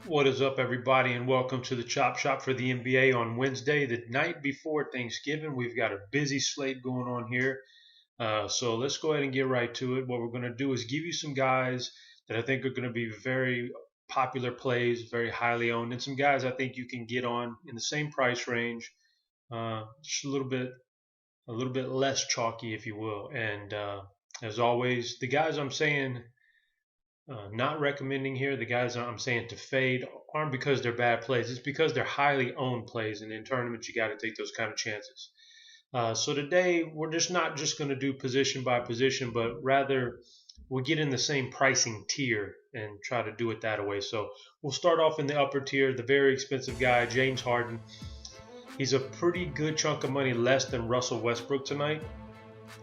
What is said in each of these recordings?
What is up, everybody, and welcome to the Chop Shop for the NBA on Wednesday, the night before Thanksgiving. We've got a busy slate going on here. So let's go ahead and get right to it. What we're going to do is give you some guys that I think are going to be very popular plays, very highly owned, and some guys I think you can get on in the same price range, just a little bit less chalky, if you will. And as always, the guys I'm saying not recommending here, the guys I'm saying to fade aren't because they're bad plays. It's because they're highly owned plays, and in tournaments you got to take those kind of chances. So today we're just not just going to do position by position, but rather we'll get in the same pricing tier and try to do it that way. So we'll start off in the upper tier, the very expensive guy, James Harden. He's a pretty good chunk of money less than Russell Westbrook tonight.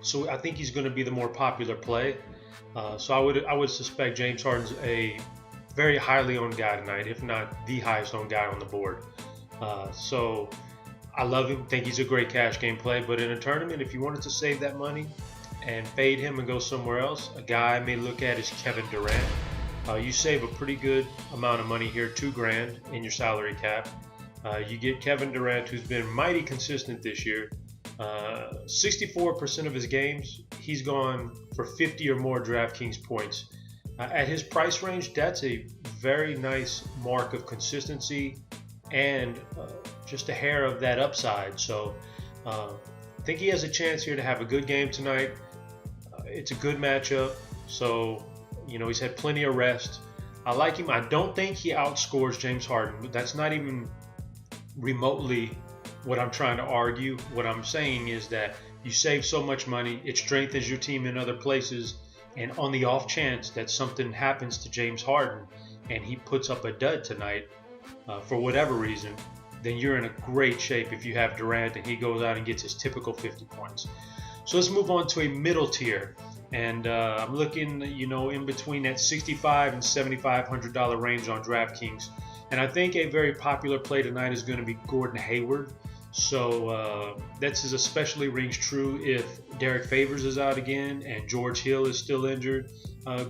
So I think he's going to be the more popular play. So I would suspect James Harden's a very highly owned guy tonight, if not the highest owned guy on the board. So I love him. Think he's a great cash game play. But in a tournament, if you wanted to save that money and fade him and go somewhere else, a guy I may look at is Kevin Durant. You save a pretty good amount of money here, $2,000 in your salary cap. You get Kevin Durant, who's been mighty consistent this year. 64% of his games, he's gone for 50 or more DraftKings points. At his price range, that's a very nice mark of consistency and just a hair of that upside. So I think he has a chance here to have a good game tonight. It's a good matchup. So, he's had plenty of rest. I like him. I don't think he outscores James Harden, but that's not even remotely what I'm trying to argue. What I'm saying is that you save so much money, it strengthens your team in other places, and on the off chance that something happens to James Harden and he puts up a dud tonight for whatever reason, then you're in a great shape if you have Durant and he goes out and gets his typical 50 points. So let's move on to a middle tier, and I'm looking, in between that $6,500 and $7,500 range on DraftKings, and I think a very popular play tonight is going to be Gordon Hayward. So this is especially rings true if Derek Favors is out again and George Hill is still injured.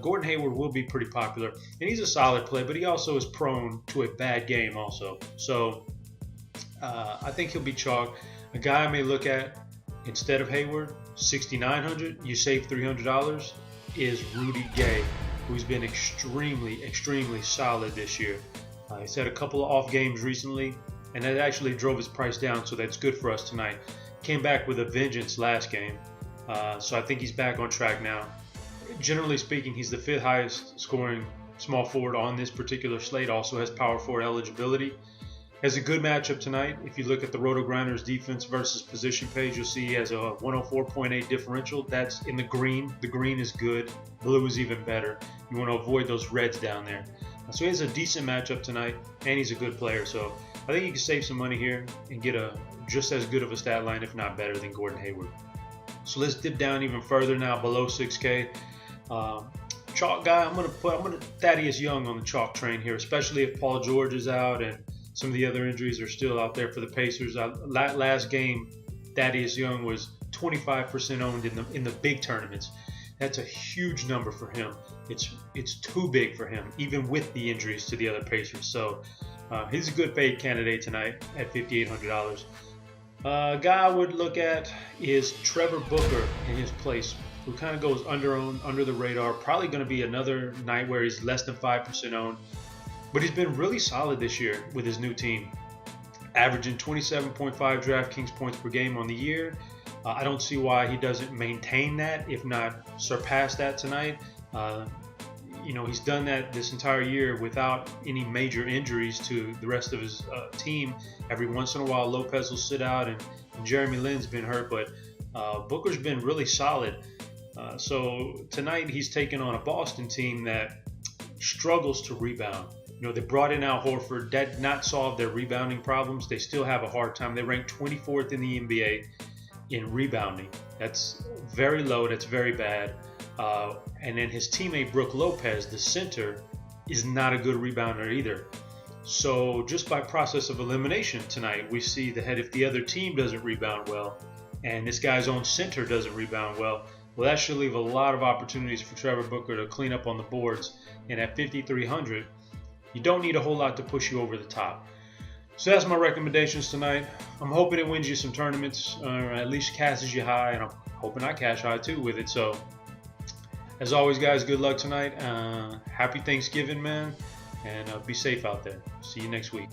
Gordon Hayward will be pretty popular, and he's a solid play, but he also is prone to a bad game also. So I think he'll be chalk. A guy I may look at instead of Hayward, $6,900, you save $300, is Rudy Gay, who's been extremely, extremely solid this year. He's had a couple of off games recently, and that actually drove his price down, so that's good for us tonight. Came back with a vengeance last game, so I think he's back on track now. Generally speaking, he's the fifth highest scoring small forward on this particular slate, also has power forward eligibility. Has a good matchup tonight. If you look at the RotoGrinders defense versus position page, you'll see he has a 104.8 differential. That's in the green. The green is good. Blue is even better. You want to avoid those reds down there. So he has a decent matchup tonight, and he's a good player. So I think you can save some money here and get a just as good of a stat line, if not better, than Gordon Hayward. So let's dip down even further now, below 6K. Chalk guy, I'm gonna Thaddeus Young on the chalk train here, especially if Paul George is out and some of the other injuries are still out there for the Pacers. Last game, Thaddeus Young was 25% owned in the big tournaments. That's a huge number for him. It's too big for him, even with the injuries to the other Pacers. So he's a good fade candidate tonight at $5,800. A guy I would look at is Trevor Booker in his place, who kind of goes under the radar. Probably going to be another night where he's less than 5% owned. But he's been really solid this year with his new team, averaging 27.5 DraftKings points per game on the year. I don't see why he doesn't maintain that, if not surpass that tonight. He's done that this entire year without any major injuries to the rest of his team. Every once in a while, Lopez will sit out, and Jeremy Lin's been hurt, but Booker's been really solid. So tonight he's taking on a Boston team that struggles to rebound. They brought in Al Horford. That did not solve their rebounding problems. They still have a hard time. They rank 24th in the NBA in rebounding. That's very low. That's very bad. And then his teammate Brook Lopez, the center, is not a good rebounder either. So just by process of elimination tonight, we see that if the other team doesn't rebound well and this guy's own center doesn't rebound well, that should leave a lot of opportunities for Trevor Booker to clean up on the boards. And at 5,300, You don't need a whole lot to push you over the top. So that's my recommendations tonight. I'm hoping it wins you some tournaments, or at least cashes you high, and I'm hoping I cash high too with it. So as always, guys, good luck tonight. Happy Thanksgiving, man, and be safe out there. See you next week.